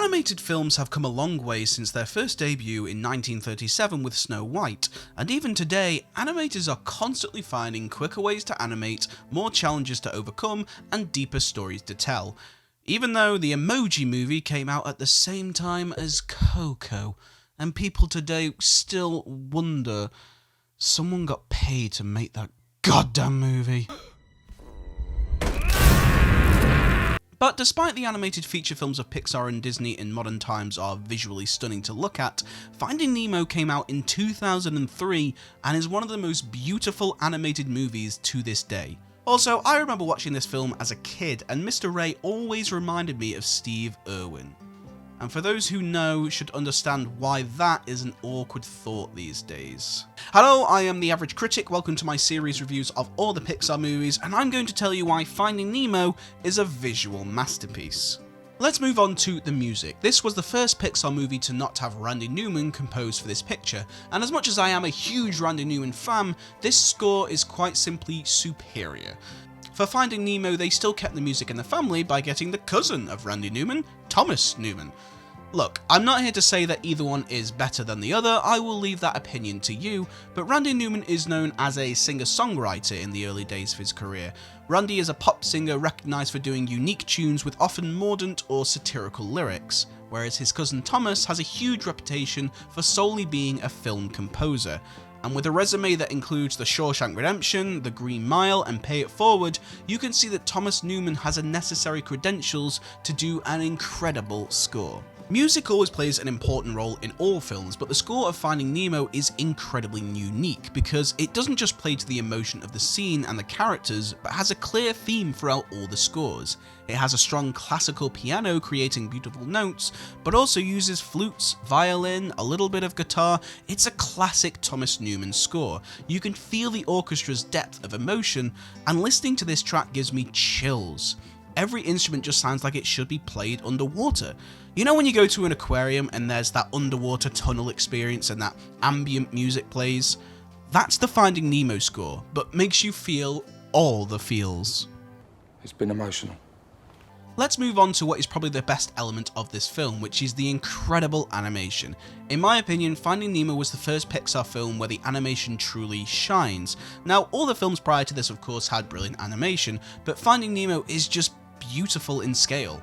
Animated films have come a long way since their first debut in 1937 with Snow White, and even today, animators are constantly finding quicker ways to animate, more challenges to overcome, and deeper stories to tell. Even though the Emoji Movie came out at the same time as Coco, and people today still wonder, someone got paid to make that goddamn movie. But despite the animated feature films of Pixar and Disney in modern times are visually stunning to look at, Finding Nemo came out in 2003 and is one of the most beautiful animated movies to this day. Also, I remember watching this film as a kid, and Mr. Ray always reminded me of Steve Irwin. And for those who know, should understand why that is an awkward thought these days. Hello, I am the Average Critic, welcome to my series reviews of all the Pixar movies, and I'm going to tell you why Finding Nemo is a visual masterpiece. Let's move on to the music. This was the first Pixar movie to not have Randy Newman compose for this picture, and as much as I am a huge Randy Newman fan, this score is quite simply superior. For Finding Nemo, they still kept the music in the family by getting the cousin of Randy Newman, Thomas Newman. Look, I'm not here to say that either one is better than the other, I will leave that opinion to you, but Randy Newman is known as a singer-songwriter in the early days of his career. Randy is a pop singer recognised for doing unique tunes with often mordant or satirical lyrics, whereas his cousin Thomas has a huge reputation for solely being a film composer. And with a resume that includes The Shawshank Redemption, The Green Mile, and Pay It Forward, you can see that Thomas Newman has the necessary credentials to do an incredible score. Music always plays an important role in all films, but the score of Finding Nemo is incredibly unique because it doesn't just play to the emotion of the scene and the characters, but has a clear theme throughout all the scores. It has a strong classical piano creating beautiful notes, but also uses flutes, violin, a little bit of guitar. It's a classic Thomas Newman score. You can feel the orchestra's depth of emotion, and listening to this track gives me chills. Every instrument just sounds like it should be played underwater. You know when you go to an aquarium and there's that underwater tunnel experience and that ambient music plays? That's the Finding Nemo score, but makes you feel all the feels. It's been emotional. Let's move on to what is probably the best element of this film, which is the incredible animation. In my opinion, Finding Nemo was the first Pixar film where the animation truly shines. Now, all the films prior to this of course had brilliant animation, but Finding Nemo is just beautiful in scale.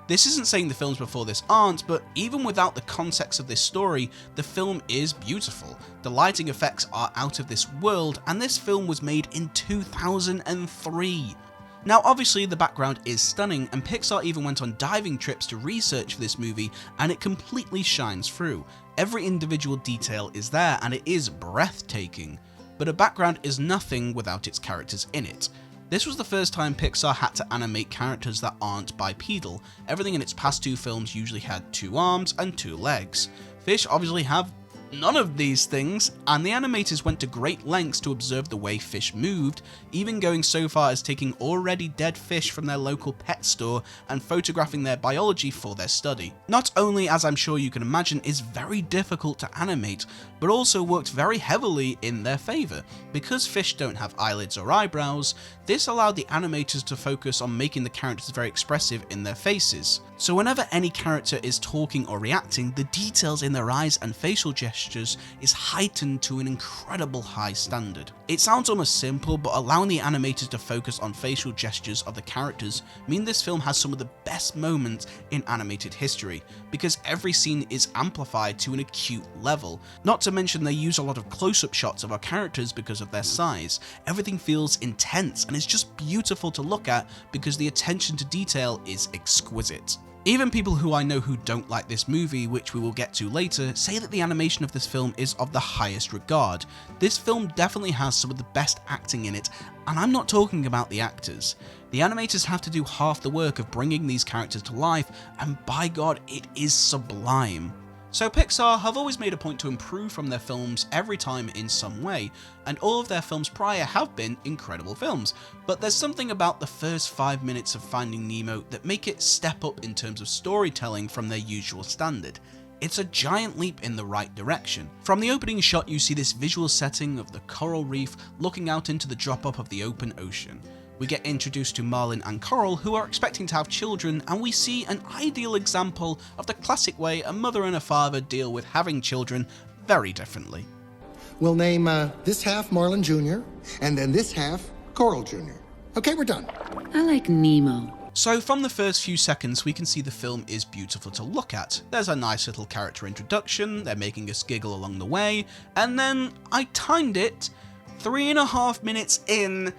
This isn't saying the films before this aren't, but even without the context of this story, the film is beautiful. The lighting effects are out of this world, and this film was made in 2003. Now obviously the background is stunning, and Pixar even went on diving trips to research for this movie, and it completely shines through. Every individual detail is there, and it is breathtaking. But a background is nothing without its characters in it. This was the first time Pixar had to animate characters that aren't bipedal. Everything in its past two films usually had 2 arms and 2 legs. Fish obviously have none of these things, and the animators went to great lengths to observe the way fish moved, even going so far as taking already dead fish from their local pet store and photographing their biology for their study. Not only, as I'm sure you can imagine, is very difficult to animate, but also worked very heavily in their favour. Because fish don't have eyelids or eyebrows, this allowed the animators to focus on making the characters very expressive in their faces. So whenever any character is talking or reacting, the details in their eyes and facial gestures is heightened to an incredible high standard. It sounds almost simple, but allowing the animators to focus on facial gestures of the characters mean this film has some of the best moments in animated history, because every scene is amplified to an acute level. Not to mention they use a lot of close-up shots of our characters because of their size. Everything feels intense and it's just beautiful to look at because the attention to detail is exquisite. Even people who I know who don't like this movie, which we will get to later, say that the animation of this film is of the highest regard. This film definitely has some of the best acting in it, and I'm not talking about the actors. The animators have to do half the work of bringing these characters to life, and by God, it is sublime. So Pixar have always made a point to improve from their films every time in some way, and all of their films prior have been incredible films, but there's something about the first 5 minutes of Finding Nemo that make it step up in terms of storytelling from their usual standard. It's a giant leap in the right direction. From the opening shot you see this visual setting of the coral reef looking out into the drop-off of the open ocean. We get introduced to Marlin and Coral, who are expecting to have children, and we see an ideal example of the classic way a mother and a father deal with having children very differently. We'll name this half Marlin Jr., and then this half Coral Jr. Okay, we're done. I like Nemo. So from the first few seconds, we can see the film is beautiful to look at. There's a nice little character introduction, they're making us giggle along the way, and then I timed it, 3.5 minutes in,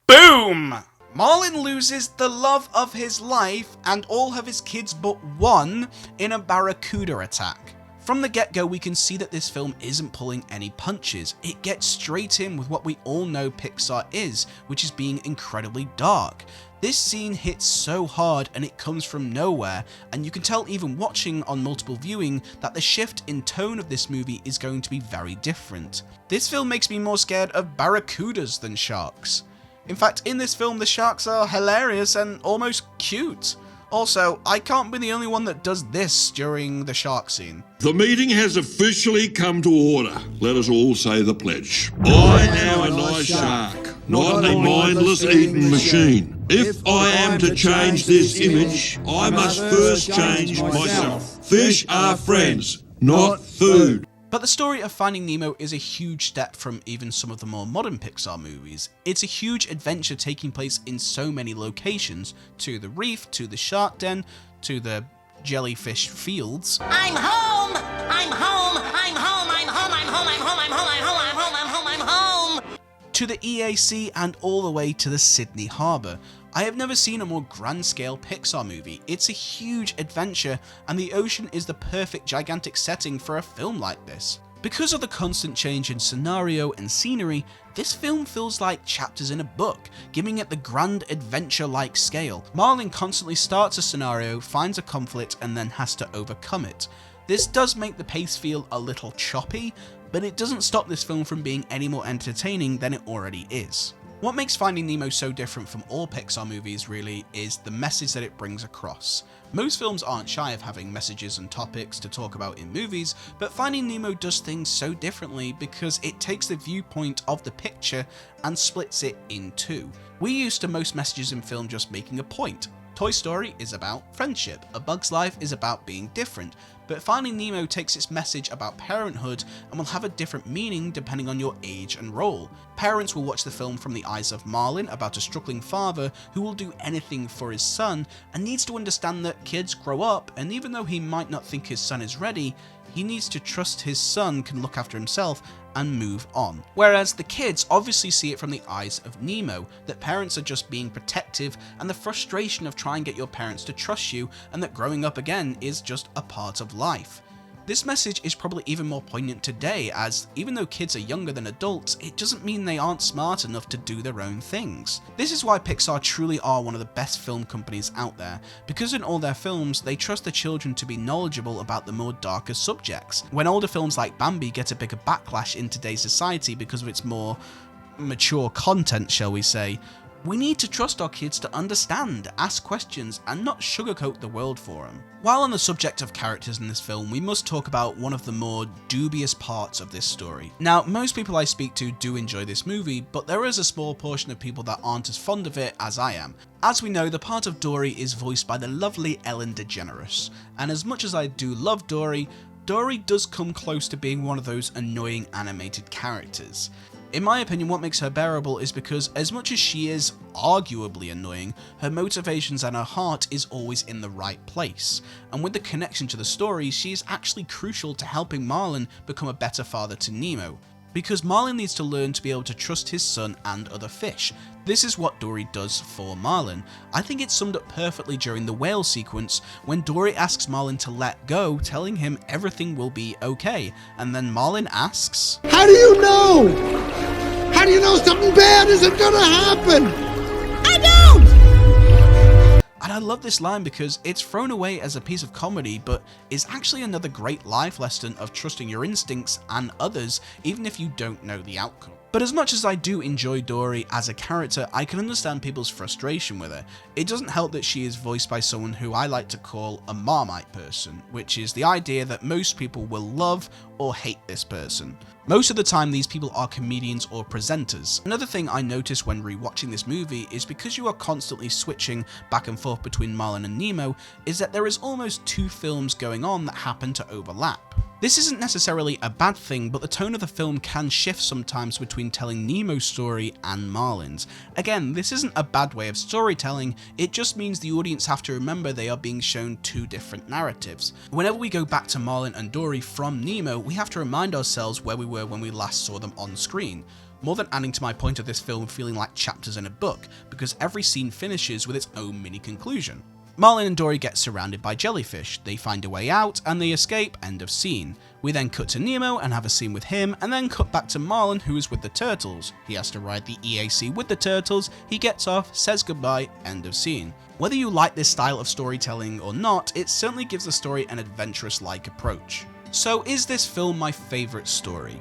boom! Marlin loses the love of his life and all of his kids but one in a barracuda attack. From the get-go, we can see that this film isn't pulling any punches. It gets straight in with what we all know Pixar is, which is being incredibly dark. This scene hits so hard and it comes from nowhere, and you can tell even watching on multiple viewing that the shift in tone of this movie is going to be very different. This film makes me more scared of barracudas than sharks. In fact, in this film, the sharks are hilarious and almost cute. Also, I can't be the only one that does this during the shark scene. The meeting has officially come to order. Let us all say the pledge. I am a nice shark, not a mindless eating machine. If I am to change this image, I must first change myself. Fish are friends, not food. But the story of Finding Nemo is a huge step from even some of the more modern Pixar movies. It's a huge adventure taking place in so many locations, to the reef, to the shark den, to the jellyfish fields. I'm home! I'm home! I'm home! I'm home! I'm home! I'm home! I'm home! I'm home! I'm home! I'm home! I'm home! To the EAC and all the way to the Sydney Harbour. I have never seen a more grand-scale Pixar movie. It's a huge adventure, and the ocean is the perfect gigantic setting for a film like this. Because of the constant change in scenario and scenery, this film feels like chapters in a book, giving it the grand adventure-like scale. Marlin constantly starts a scenario, finds a conflict, and then has to overcome it. This does make the pace feel a little choppy, but it doesn't stop this film from being any more entertaining than it already is. What makes Finding Nemo so different from all Pixar movies really is the message that it brings across. Most films aren't shy of having messages and topics to talk about in movies, but Finding Nemo does things so differently because it takes the viewpoint of the picture and splits it in two. We're used to most messages in film just making a point. Toy Story is about friendship, A Bug's Life is about being different, but Finding Nemo takes its message about parenthood and will have a different meaning depending on your age and role. Parents will watch the film from the eyes of Marlin, about a struggling father who will do anything for his son and needs to understand that kids grow up, and even though he might not think his son is ready, he needs to trust his son can look after himself and move on. Whereas the kids obviously see it from the eyes of Nemo, that parents are just being protective and the frustration of trying to get your parents to trust you, and that growing up again is just a part of life. This message is probably even more poignant today, as even though kids are younger than adults, it doesn't mean they aren't smart enough to do their own things. This is why Pixar truly are one of the best film companies out there, because in all their films, they trust the children to be knowledgeable about the more darker subjects. When older films like Bambi get a bigger backlash in today's society because of its more mature content, shall we say, we need to trust our kids to understand, ask questions, and not sugarcoat the world for them. While on the subject of characters in this film, we must talk about one of the more dubious parts of this story. Now, most people I speak to do enjoy this movie, but there is a small portion of people that aren't as fond of it as I am. As we know, the part of Dory is voiced by the lovely Ellen DeGeneres, and as much as I do love Dory, Dory does come close to being one of those annoying animated characters. In my opinion, what makes her bearable is because as much as she is arguably annoying, her motivations and her heart is always in the right place. And with the connection to the story, she is actually crucial to helping Marlin become a better father to Nemo. Because Marlin needs to learn to be able to trust his son and other fish. This is what Dory does for Marlin. I think it's summed up perfectly during the whale sequence when Dory asks Marlin to let go, telling him everything will be okay. And then Marlin asks, How do you know? How do you know something bad isn't gonna happen? I don't! and I love this line because it's thrown away as a piece of comedy, but is actually another great life lesson of trusting your instincts and others, even if you don't know the outcome. But as much as I do enjoy Dory as a character, I can understand people's frustration with her. It doesn't help that she is voiced by someone who I like to call a Marmite person, which is the idea that most people will love or hate this person. Most of the time these people are comedians or presenters. Another thing I noticed when rewatching this movie is because you are constantly switching back and forth between Marlin and Nemo, is that there is almost two films going on that happen to overlap. This isn't necessarily a bad thing, but the tone of the film can shift sometimes between telling Nemo's story and Marlin's. Again, this isn't a bad way of storytelling, it just means the audience have to remember they are being shown two different narratives. Whenever we go back to Marlin and Dory from Nemo, we have to remind ourselves where we were when we last saw them on screen. More than adding to my point of this film feeling like chapters in a book, because every scene finishes with its own mini conclusion. Marlin and Dory get surrounded by jellyfish, they find a way out, and they escape, end of scene. We then cut to Nemo and have a scene with him, and then cut back to Marlin who is with the turtles. He has to ride the EAC with the turtles, he gets off, says goodbye, end of scene. Whether you like this style of storytelling or not, it certainly gives the story an adventurous-like approach. So is this film my favourite story?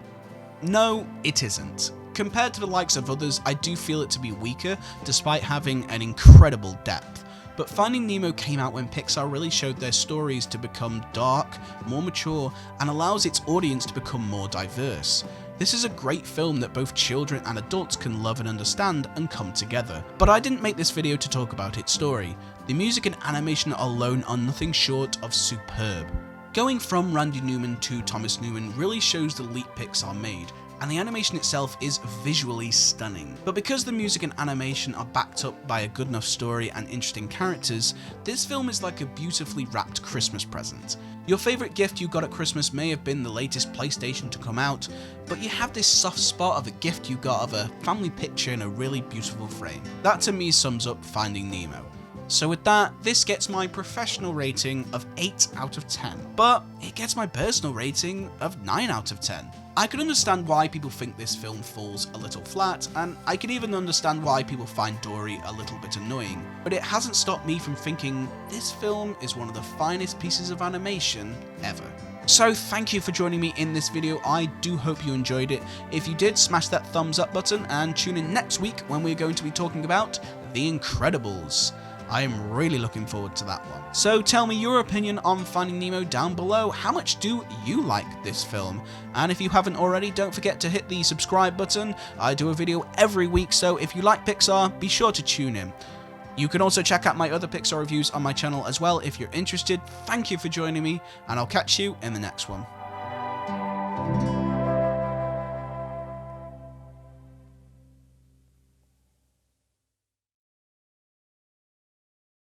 No, it isn't. Compared to the likes of others, I do feel it to be weaker, despite having an incredible depth. But Finding Nemo came out when Pixar really showed their stories to become dark, more mature, and allows its audience to become more diverse. This is a great film that both children and adults can love and understand and come together. But I didn't make this video to talk about its story. The music and animation alone are nothing short of superb. Going from Randy Newman to Thomas Newman really shows the leap Pixar made, and the animation itself is visually stunning. But because the music and animation are backed up by a good enough story and interesting characters, this film is like a beautifully wrapped Christmas present. Your favourite gift you got at Christmas may have been the latest PlayStation to come out, but you have this soft spot of a gift you got of a family picture in a really beautiful frame. That to me sums up Finding Nemo. So with that, this gets my professional rating of 8 out of 10, but it gets my personal rating of 9 out of 10. I can understand why people think this film falls a little flat, and I can even understand why people find Dory a little bit annoying, but it hasn't stopped me from thinking this film is one of the finest pieces of animation ever. So thank you for joining me in this video, I do hope you enjoyed it. If you did, smash that thumbs up button and tune in next week when we're going to be talking about The Incredibles. I am really looking forward to that one. So tell me your opinion on Finding Nemo down below. How much do you like this film? And if you haven't already, don't forget to hit the subscribe button. I do a video every week, so if you like Pixar, be sure to tune in. You can also check out my other Pixar reviews on my channel as well if you're interested. Thank you for joining me, and I'll catch you in the next one.